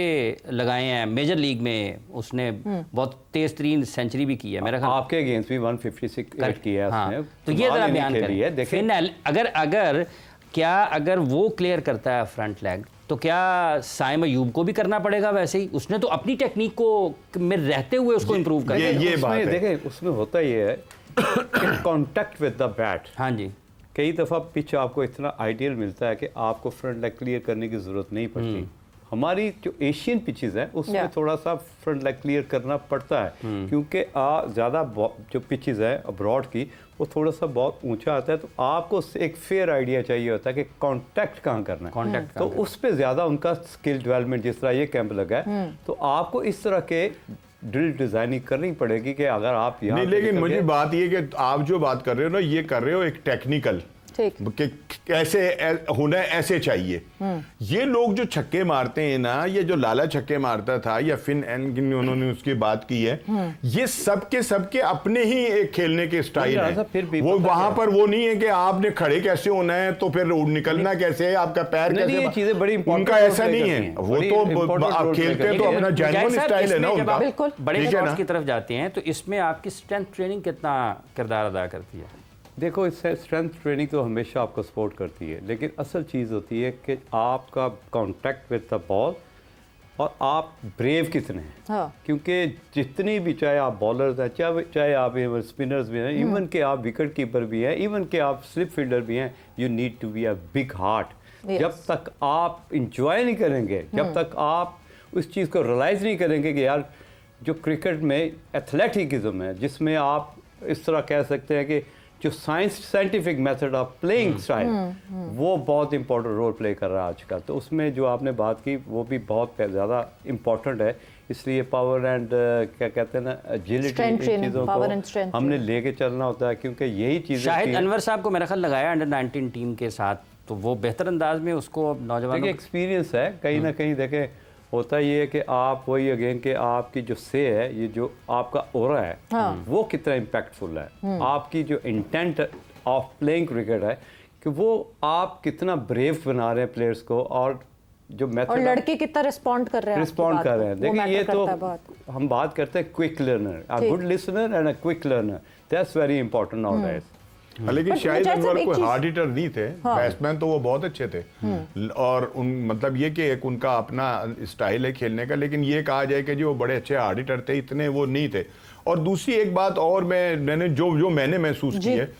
लगाए हैं मेजर लीग में, उसने बहुत तेज तरीन सेंचुरी भी की है मेरा ख्याल। आपके अगेंस्ट भी 156 किया है हाँ, उसने। तो ये जरा बयान खेली है, करें, देखिए फिन एलन अगर वो क्लियर करता है फ्रंट लेग, तो क्या साइम अयूब को भी करना पड़ेगा वैसे ही? उसने तो अपनी टेक्निक को में रहते हुए उसको इम्प्रूव कर ये बात है। देखें उसमें होता ये है कांटेक्ट विद द बैट। हाँ जी, कई दफ़ा पिच आपको इतना आइडियल मिलता है कि आपको फ्रंट लेग क्लियर करने की ज़रूरत नहीं पड़ती। हमारी जो एशियन पिचेस हैं उसमें Yeah. थोड़ा सा फ्रंट लेग क्लियर करना पड़ता है, क्योंकि ज़्यादा जो पिचेस हैं अब्रॉड की वो थोड़ा सा बहुत ऊंचा आता है, तो आपको एक फेयर आइडिया चाहिए होता है कि कांटेक्ट कहाँ करना है। Contact तो उस पर ज़्यादा उनका स्किल डेवलपमेंट, जिस तरह ये कैंप लगा है, तो आपको इस तरह के ड्रिल डिज़ाइनिंग करनी पड़ेगी कि अगर आप यहाँ नहीं, पे लेकिन निकल मुझे गए- बात ये कि आप जो बात कर रहे हो ना, ये कर रहे हो एक टेक्निकल ठीक, कि कैसे होना है, ऐसे चाहिए। ये लोग जो छक्के मारते हैं ना, ये जो लाला छक्के मारता था या फिन एन उन्होंने उसकी बात की है, ये सबके अपने ही एक खेलने के स्टाइल नहीं, फिर भी है। वो पता वहां क्या? पर वो नहीं है कि आपने खड़े कैसे होना है, तो फिर निकलना कैसे है, आपका पैर नहीं, कैसे। ये चीज़ें बड़ी important उनका role ऐसा play नहीं करती है, हैं। वो बड़ी तो important आप role play खेलते करती तो हैं। अपना मुजाहिद जेन्युइन साहब, स्टाइल है ना इसमें जब उनका। आप बिल्कुल। बड़े ठीक है स्पोर्ट्स ना? की तरफ जाते हैं तो इसमें आपकी स्ट्रेंथ ट्रेनिंग कितना किरदार अदा करती है? देखो, इससे स्ट्रेंथ ट्रेनिंग तो हमेशा आपको सपोर्ट करती है, लेकिन असल चीज़ होती है कि आपका कांटेक्ट विद द बॉल और आप ब्रेव कितने हैं। हाँ, क्योंकि जितनी भी, चाहे आप बॉलर्स हैं, चाहे आप स्पिनर्स भी हैं, इवन के आप विकेट कीपर भी हैं, इवन के आप स्लिप फील्डर भी हैं, you need to be a big heart. Yes. जब तक आप इंजॉय नहीं करेंगे, जब तक आप उस चीज़ को रियलाइज़ नहीं करेंगे कि यार जो क्रिकेट में एथलेटिकिज्म है, जिसमें आप इस तरह कह सकते हैं कि जो scientific method of playing style, वो बहुत इंपॉर्टेंट रोल प्ले कर रहा है आजकल। तो उसमें जो आपने बात की वो भी बहुत ज़्यादा इम्पोर्टेंट है। इसलिए पावर एंड क्या कहते हैं ना, एजिलिटी, Strength इन training, चीज़ों power and strength को हमने लेके चलना होता है, क्योंकि यही चीज़ें शाहिद अनवर साहब को मेरा ख्याल लगाया अंडर 19 टीम के साथ, तो वो बेहतर अंदाज में उसको नौजवानों देखिए एक्सपीरियंस है कहीं ना कहीं। देखें होता ये है कि आप वही अगेन कि आपकी जो से है, ये जो आपका ओरा है, हाँ। वो कितना इम्पैक्टफुल है, आपकी जो इंटेंट ऑफ प्लेइंग क्रिकेट है कि वो आप कितना ब्रेव बना रहे हैं प्लेयर्स को, और जो और मेथड लड़के कितना रिस्पॉन्ड कर रहे हैं, रिस्पॉन्ड कर रहे हैं। देखिए ये तो हम बात करते हैं क्विक लर्नर, अ ठीक। Good listener and a quick learner, that's very important nowadays. लेकिन पर शाहिद मुझे अनवर सब एक कोई चीज- हार्ड हिटर नहीं थे, हाँ। बैट्समैन तो वो बहुत अच्छे थे, और उन मतलब ये कि एक उनका अपना स्टाइल है खेलने का, लेकिन ये कहा जाए कि जो वो बड़े अच्छे हार्ड हिटर थे, इतने वो नहीं थे। और दूसरी एक बात और मैंने जो मैंने महसूस की है,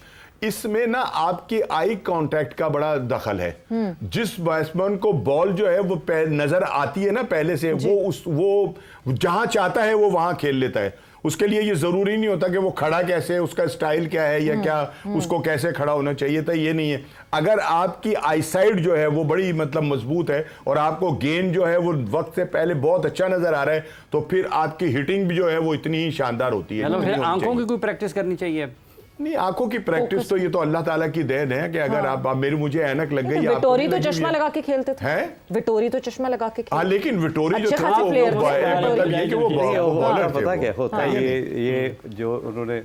इसमें ना आपकी आई कांटेक्ट का बड़ा दखल है। जिस बैट्समैन को बॉल जो है वो नजर आती है ना पहले से, वो जहां चाहता है वो वहां खेल लेता है। उसके लिए ये जरूरी नहीं होता कि वो खड़ा कैसे है, उसका स्टाइल क्या है, या क्या उसको कैसे खड़ा होना चाहिए था, ये नहीं है। अगर आपकी आईसाइट जो है वो बड़ी मतलब मजबूत है और आपको गेंद जो है वो वक्त से पहले बहुत अच्छा नजर आ रहा है, तो फिर आपकी हिटिंग भी जो है वो इतनी ही शानदार होती है। मतलब फिर आंखों की कोई प्रैक्टिस करनी चाहिए? नहीं, आंखों की प्रैक्टिस तो ये तो अल्लाह ताला की देन है कि अगर आप मुझे ऐनक लग गई, विटोरी तो चश्मा लगा के खेलते थे, हैं? विटोरी तो चश्मा लगा के हाँ, लेकिन विटोरी जो अच्छे थे खासे वो player थे, मतलब ये कि वो बॉलर थे पता वो। क्या होता है, ये जो उन्होंने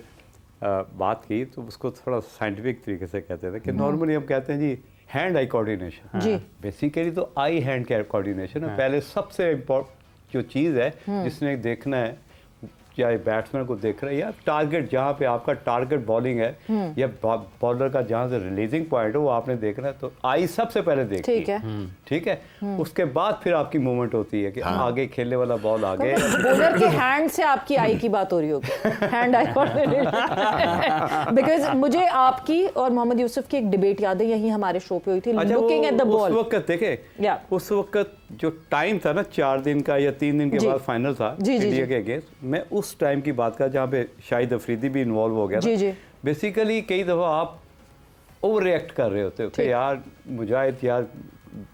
बात की तो उसको थोड़ा साइंटिफिक तरीके से कहते थे कि नॉर्मली हम कहते हैं जी हैंड आई कोऑर्डिनेशन। जी। बेसिकली तो आई हैंड कोऑर्डिनेशन है। पहले सबसे इम्पोर्टेंट जो चीज़ है जिसने देखना है, चाहे बैट्समैन को देख रहे हैं या टारगेट जहाँ पे आपका टारगेट बॉलिंग है या बॉलर का जहाँ से रिलीजिंग पॉइंट है वो आपने देखना है तो आई सबसे पहले देखती ठीक है। ठीक है उसके बाद फिर आपकी मूवमेंट होती है कि आगे खेलने वाला बॉल आगे बॉलर के हैंड से आपकी आई की बात हो रही होगी, हैंड आई बिकॉज मुझे आपकी और मोहम्मद यूसुफ की एक डिबेट याद है, यही हमारे शो पे हुई थी, लुकिंग एट द बॉल। उस वक्त देखे Yeah. उस वक्त जो टाइम था ना 4 दिन का या 3 दिन के जी। बाद फाइनल था जी, जी, इंडिया जी। के अगेंस्ट, मैं उस टाइम की बात कर जहाँ पे शाहिद अफरीदी भी इन्वॉल्व हो गया जी, जी। बेसिकली कई दफ़ा आप ओवर रिएक्ट कर रहे होते हो कि यार मुजाहिद यार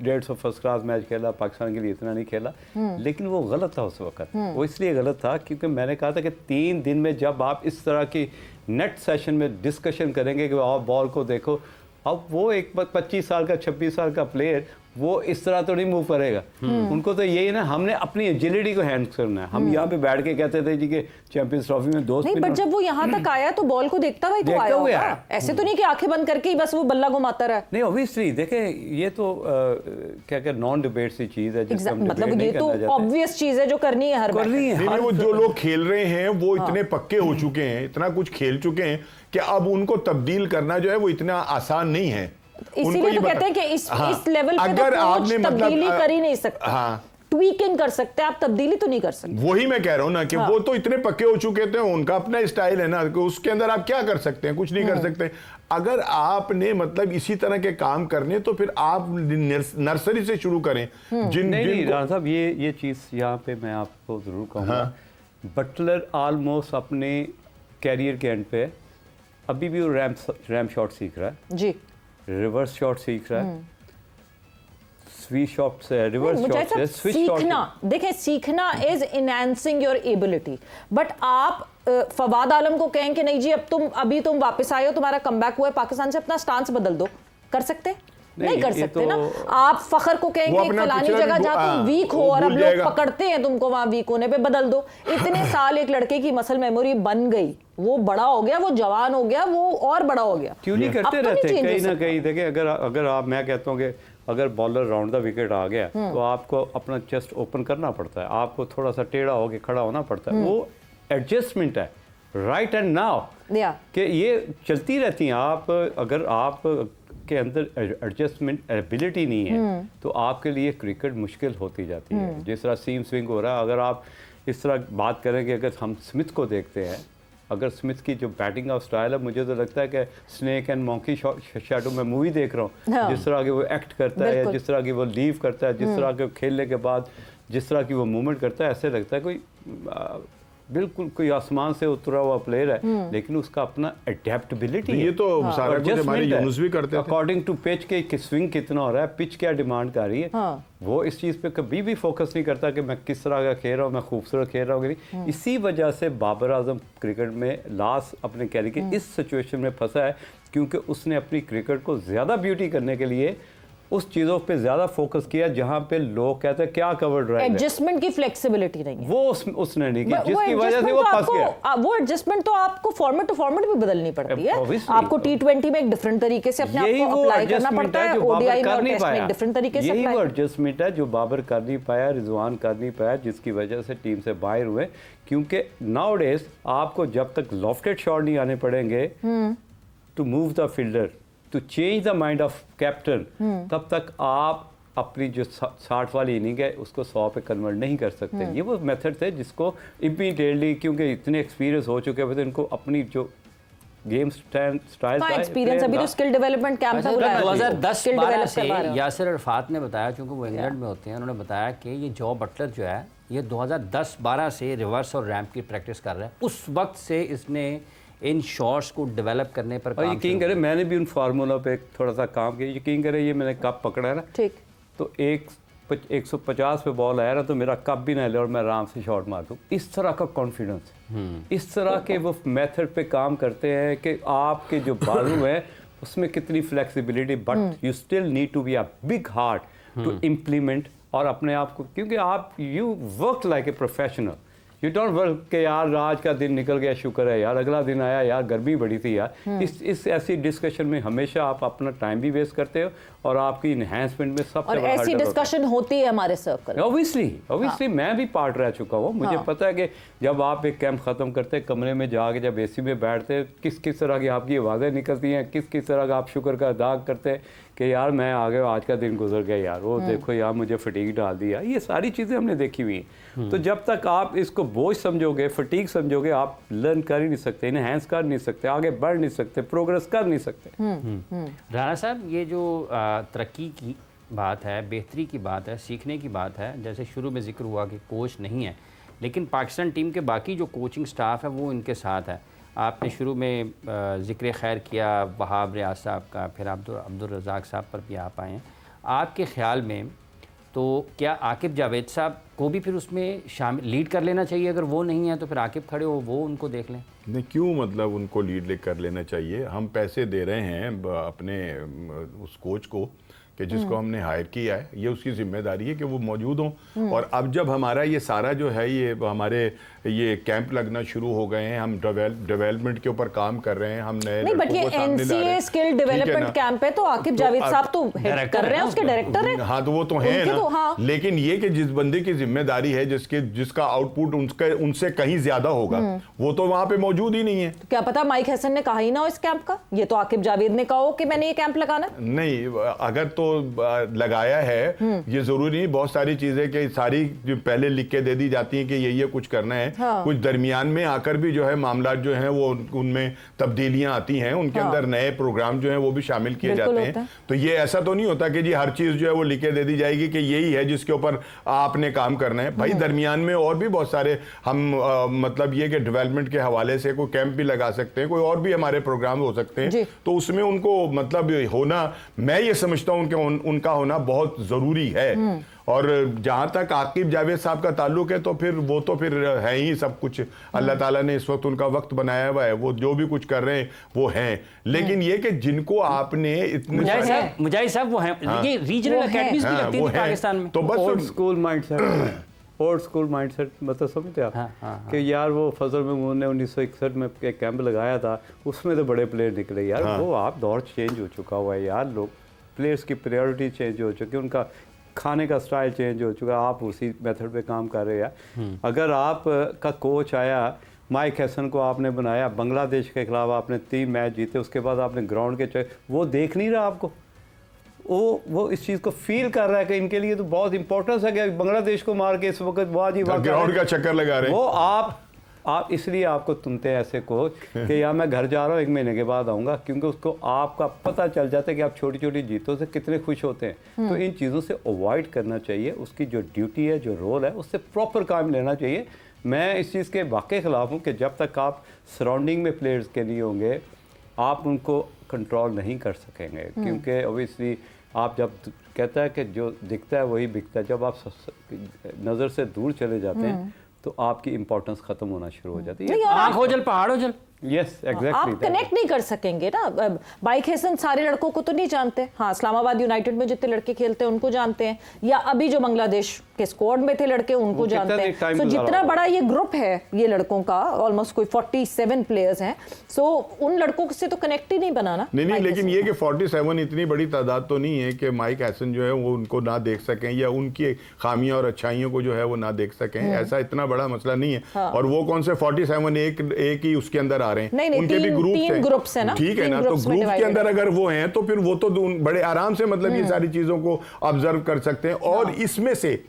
150 फर्स्ट क्लास मैच खेला, पाकिस्तान के लिए इतना नहीं खेला, लेकिन वो गलत था उस वक्त। वो इसलिए गलत था क्योंकि मैंने कहा था कि 3 दिन में जब आप इस तरह की नेट सेशन में डिस्कशन करेंगे कि आप बॉल को देखो, अब वो एक 25 साल का 26 साल का प्लेयर वो इस तरह तो नहीं मूव करेगा। उनको तो यही है ना, हमने अपनी एजिलिटी को हैंड करना है। हम यहाँ पे बैठ के कहते थे जी कि चैंपियंस ट्रॉफी में दोस्त नहीं, बट जब वो यहाँ तक आया तो बॉल को देखता हुआ ही तो देखता आया हुआ होगा। आया। ऐसे तो नहीं कि आंखें बंद करके ही बस वो बल्ला घुमाता रहा। नहीं ऑब्वियसली देखें ये तो क्या क्या नॉन डिबेट सी चीज़ है जिसको हम मतलब debate ये नहीं तो करना चाहते। ऑब्वियस चीज है जो करनी है हर करनी मैच में। है नहीं, वो जो लोग खेल रहे हैं वो इतने पक्के हो चुके हैं, इतना कुछ खेल चुके हैं कि अब उनको तब्दील करना जो है वो इतना आसान नहीं है। इसीलिए तो कहते हैं कि इस लेवल पे अगर तो आपने कोच तब्दीली कर ही नहीं सकता। हाँ, ट्वीकिंग कर सकते हैं आप, तब्दीली तो नहीं कर सकते। वही मैं कह रहा हूं ना कि वो तो इतने पक्के हो चुके थे, उनका अपना स्टाइल है ना कि उसके अंदर आप क्या कर सकते हैं, कुछ नहीं कर सकते। अगर आपने मतलब इसी तरह के काम करने तो फिर आप नर्सरी से शुरू करें। नहीं राणा साहब ये चीज़ यहाँ पे मैं आपको ज़रूर कहूँगा, बटलर ऑलमोस्ट अपने कैरियर के एंड पे अभी भी वो रैम शॉट सीख रहा है जी, रिवर्स शॉट सीख रहा है, स्वीट शॉट से रिवर्स शॉट से स्विच शॉट। सीखना, देखें सीखना is enhancing your ability, but आप फवाद आलम को कहें कि नहीं जी अब तुम वापस आए हो, तुम्हारा कमबैक हुआ है पाकिस्तान से, अपना स्टांस बदल दो, कर सकते नहीं कर सकते तो ना। आप फखर को कहेंगे फलानी जगह जहां तुम वीक हो और अब लोग पकड़ते हैं तुमको वहां वीक होने पे, बदल दो। इतने साल एक लड़के की मसल मेमोरी बन गई, वो बड़ा हो गया, वो जवान हो गया, वो और बड़ा हो गया। क्यों नहीं करते अब तो रहते नहीं कहीं change ना हो कहीं। देखिए अगर आप मैं कहता हूँ कि अगर बॉलर राउंड द विकेट आ गया तो आपको अपना चेस्ट ओपन करना पड़ता है, आपको थोड़ा सा टेढ़ा होकर खड़ा होना पड़ता है, वो एडजस्टमेंट है राइट एंड नाउ कि ये चलती रहती हैं। आप अगर आप के अंदर एडजस्टमेंट एबिलिटी नहीं है तो आपके लिए क्रिकेट मुश्किल होती जाती है। जिस तरह सीम स्विंग हो रहा है, अगर आप इस तरह बात करें कि अगर हम स्मिथ को देखते हैं, अगर स्मिथ की जो बैटिंग का स्टाइल है, मुझे तो लगता है कि स्नेक एंड मॉन्की शैडो में मूवी देख रहा हूँ। हाँ। जिस तरह की वो एक्ट करता है, जिस तरह की वो लीव करता है, जिस तरह के खेलने के बाद जिस तरह की वो मूवमेंट करता है, ऐसे लगता है कोई बिल्कुल कोई आसमान से उतरा हुआ प्लेयर है, लेकिन उसका अपना अडेप्टेबिलिटी ये तो सारा कुछ हमारे यूनुस भी करते थे। अकॉर्डिंग टू पिच के स्विंग कितना हो रहा है, पिच क्या डिमांड कर रही है, वो इस चीज़ पे कभी भी फोकस नहीं करता कि मैं किस तरह का खेल रहा हूँ, मैं खूबसूरत खेल रहा हूँ कि नहीं। इसी वजह से बाबर आजम क्रिकेट में लास्ट अपने कैरियर के इस सिचुएशन में फंसा है, क्योंकि उसने अपनी क्रिकेट को ज़्यादा ब्यूटी करने के लिए उस चीज़ों पे ज़्यादा फोकस किया जहाँ पे लोग कहते हैं क्या कवर ड्राइव है, एडजस्टमेंट की फ्लेक्सिबिलिटी नहीं है, वो उसने नहीं की, जिसकी वजह से वो फंस गया। वो एडजस्टमेंट तो आपको फॉर्मेट टू फॉर्मेट भी बदलनी पड़ती है। Obviously। आपको T20 में एक डिफरेंट तरीके से अपने आप को अप्लाई करना पड़ता है, ओडीआई में और टेस्ट में एक डिफरेंट तरीके से यही अप्लाई। वो एडजस्टमेंट है जो बाबर कर नहीं पाया, रिजवान कर नहीं पाया, जिसकी वजह से टीम से बाहर हुए। क्योंकि नाउडेज आपको जब तक लॉफ्टेड शॉट नहीं आने पड़ेंगे to move the fielder, to change the mind of captain, तब तक आप अपनी जो 60 वाली इनिंग है उसको 100 पे कन्वर्ट नहीं कर सकते। ये वो मेथड थे जिसको इमीडिएटली, क्योंकि इतने एक्सपीरियंस हो चुके थे, इनको अपनी जो गेम स्टाइल का एक्सपीरियंस, अभी तो स्किल डेवलपमेंट कैंप था बुलाया 2010-12 से यासिर अरफात ने बताया, क्योंकि वो इंग्लैंड में होते हैं, उन्होंने बताया कि ये जॉ बटलर जो है ये 2010-12 से रिवर्स और रैम्प की प्रैक्टिस कर रहा है। उस वक्त से इसने इन शॉट्स को डेवलप करने पर और यकीन करें मैंने भी उन फार्मूला पे थोड़ा सा काम किया। यकीन करें ये मैंने कप पकड़ा है ना, ठीक, तो 150 पे बॉल आया ना तो मेरा कप भी ना ले और मैं आराम से शॉट मार दूँ, इस तरह का कॉन्फिडेंस, इस तरह के वो मेथड पे काम करते हैं कि आपके जो बाजू है उसमें कितनी flexibility, but you still need to be a big heart to implement और अपने आप को, क्योंकि आप you work like a professional, you don't work के यार आज का दिन निकल गया, शुक्र है यार, अगला दिन आया यार, गर्मी बड़ी थी यार। इस ऐसी डिस्कशन में हमेशा आप अपना टाइम भी वेस्ट करते हो और आपकी इन्हेंसमेंट में सबसे और बड़ा ऐसी hurdle होता है। डिस्कशन होती है हमारे सर्कल। ऑब्वियसली मैं भी पार्ट रह चुका हूँ, मुझे पता है कि जब आप एक कैंप ख़त्म करते हैं, कमरे में जाके जब एसी में बैठते हैं, किस किस तरह की आपकी आवाज़ें निकलती हैं, किस किस तरह का आप शुक्र का अदा करते हैं कि यार मैं आ गया, आज का दिन गुजर गया यार, वो देखो यार मुझे फटीक डाल दिया। ये सारी चीज़ें हमने देखी हुई हैं। तो जब तक आप इसको बोझ समझोगे, फटीक समझोगे, आप लर्न कर ही नहीं सकते, इनहैंस कर नहीं सकते, आगे बढ़ नहीं सकते, प्रोग्रेस कर नहीं सकते। राणा साहब, ये जो तरक्की की बात है, बेहतरी की बात है, सीखने की बात है, जैसे शुरू में जिक्र हुआ कि कोच नहीं है, लेकिन पाकिस्तान टीम के बाकी जो कोचिंग स्टाफ है वो इनके साथ है। आपने शुरू में ज़िक्र खैर किया वहाब रियाज साहब का, फिर अब्दुल रज़ाक साहब पर भी आप आए हैं। आपके ख़्याल में तो क्या आकिब जावेद साहब को भी फिर उसमें शामिल लीड कर लेना चाहिए? अगर वो नहीं है तो फिर आकिब खड़े हो, वो उनको देख लें। नहीं, क्यों मतलब उनको लीड कर लेना चाहिए? हम पैसे दे रहे हैं अपने उस कोच को कि जिसको हमने हायर किया है, ये उसकी जिम्मेदारी है कि वो मौजूद हों। और अब जब हमारा ये सारा जो है ये हमारे ये कैंप लगना शुरू हो गए हैं, हम डेवलपमेंट के ऊपर काम कर रहे हैं, हम नए नहीं, बट ये एनसीए स्किल डेवलपमेंट कैंप है तो आकिब जावेद साहब तो हेड कर रहे हैं, उसके डायरेक्टर हैं। हाँ, तो वो तो है ना। तो हाँ। लेकिन ये कि जिस बंदे की जिम्मेदारी है, जिसका आउटपुट उनसे कहीं ज्यादा होगा, वो तो वहां पे मौजूद ही नहीं है। क्या पता माइक हसन ने कहा ही ना हो इस कैंप का, ये तो आकिब जावेद ने कहा हो कि मैंने ये कैंप लगाना। नहीं, अगर तो लगाया है, ये जरूरी नहीं। बहुत सारी चीजें कि सारी जो पहले लिख के दे दी जाती हैं कि ये कुछ करना है, हाँ। कुछ दरमियान में आकर भी जो है मामला जो है वो उनमें तब्दीलियां आती हैं, उनके हाँ। अंदर नए प्रोग्राम जो है वो भी शामिल किए बिल्कुल जाते होता हैं। है। तो ये ऐसा तो नहीं होता कि जी हर चीज जो है वो लिख के दे दी जाएगी कि यही है जिसके ऊपर आपने काम करना है। भाई दरमियान में और भी बहुत सारे हम मतलब ये कि डेवलपमेंट के हवाले से कोई कैंप भी लगा सकते हैं, कोई और भी हमारे प्रोग्राम हो सकते हैं। तो उसमें उनको मतलब होना, मैं ये समझता हूं कि उनका होना बहुत जरूरी है। और जहां तक आकिब जावेद साहब का ताल्लुक है तो फिर वो तो फिर है ही सब कुछ। अल्लाह ताला ने इस वक्त उनका वक्त बनाया हुआ है, वो जो भी कुछ कर रहे हैं वो हैं। लेकिन ये कि जिनको आपने इतने मुजाहिद साहब वो हैं, ये रीजनल एकेडमीज भी लगती हैं पाकिस्तान में। तो बस ओल्ड स्कूल माइंडसेट मतलब समझते आप कि यार वो फजल महमूद ने 1961 में एक कैंप लगाया था, उसमें तो बड़े प्लेयर निकले यार। वो आप दौर चेंज हो चुका हुआ है यार, लोग प्लेयर्स की प्रायोरिटी चेंज हो चुकी है, उनका खाने का स्टाइल चेंज हो चुका है, आप उसी मेथड पे काम कर रहे हैं। अगर आप का कोच आया, माइक हैसन को आपने बनाया, बांग्लादेश के खिलाफ आपने 3 मैच जीते, उसके बाद आपने ग्राउंड के वो देख नहीं रहा आपको, वो इस चीज़ को फील कर रहा है कि इनके लिए तो बहुत इंपॉर्टेंस है कि बांग्लादेश को मार के इस वक्त ग्राउंड का चक्कर लगा रहे हैं। वो आप इसलिए आपको चुनते हैं ऐसे कोच कि यार मैं घर जा रहा हूँ, 1 महीने के बाद आऊँगा, क्योंकि उसको आपका पता चल जाता है कि आप छोटी छोटी जीतों से कितने खुश होते हैं। तो इन चीज़ों से अवॉइड करना चाहिए, उसकी जो ड्यूटी है, जो रोल है, उससे प्रॉपर काम लेना चाहिए। मैं इस चीज़ के वाकई ख़िलाफ़ हूँ कि जब तक आप सराउंडिंग में प्लेयर्स के नहीं होंगे, आप उनको कंट्रोल नहीं कर सकेंगे। क्योंकि ओबियसली आप जब कहता है कि जो दिखता है वही बिकता है, जब आप नज़र से दूर चले जाते हैं तो आपकी इंपॉर्टेंस खत्म होना शुरू हो जाती है। आँख हो जल पहाड़ हो जल। Yes exactly. आप कनेक्ट नहीं कर सकेंगे ना। माइक हैसन सारे लड़कों को तो नहीं जानते। हाँ, इस्लामाबाद यूनाइटेड में जितने लड़के खेलते हैं उनको जानते हैं, या अभी जो बांग्लादेश के स्क्वाड में थे लड़के उनको जानते हैं। तो जितना बड़ा ये ग्रुप है ये लड़कों का, ऑलमोस्ट कोई 47 प्लेयर्स हैं, सो उन लड़कों से तो कनेक्ट ही नहीं बनाना। नहीं, लेकिन ये कि 47 इतनी बड़ी तादाद तो नहीं है कि माइक हैसन जो है वो उनको ना देख सकें या उनकी खामियां और अच्छाइयों को जो है वो ना देख सकें। ऐसा इतना बड़ा मसला नहीं है। और वो कौन से 47 एक ही उसके अंदर आ रहे हैं। नहीं, उनके भी ग्रुप्स हैं ना। ठीक है ना, तो ग्रुप के अंदर अगर वो हैं तो फिर वो तो बड़े आराम से मतलब ये सारी चीजों को ऑब्जर्व कर सकते हैं। और इसमें से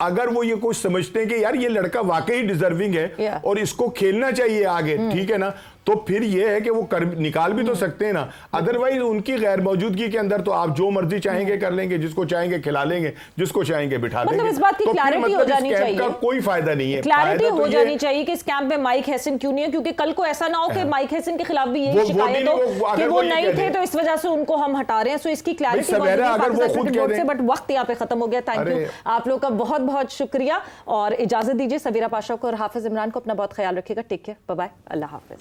अगर वो ये कुछ समझते हैं कि यार ये लड़का वाकई डिजर्विंग है और इसको खेलना चाहिए आगे, ठीक है ना, तो फिर ये है कि वो निकाल भी तो सकते हैं ना। अदरवाइज उनकी गैर मौजूदगी के अंदर तो आप जो मर्जी चाहेंगे कर लेंगे, जिसको चाहेंगे खिला लेंगे, जिसको चाहेंगे बिठा लेंगे। मतलब इस बात की तो क्लैरिटी हो जानी चाहिए, का कोई फायदा नहीं है। क्लैरिटी हो जानी चाहिए कि इस कैंप में माइक हैसन क्यों नहीं है, क्योंकि कल को ऐसा ना हो कि माइक हैसन के खिलाफ भी यही शिकायत हो कि वो नहीं थे तो इस वजह से उनको हम हटा रहे हैं। सो इसकी क्लैरिटी से, बट वक्त यहाँ पे खत्म हो गया। थैंक यू आप लोग का बहुत बहुत शुक्रिया और इजाजत दीजिए। सबीरा पाशा को और हाफिज इमरान को अपना बहुत ख्याल रखिएगा। टेक केयर, बाय बाय, अल्लाह हाफिज।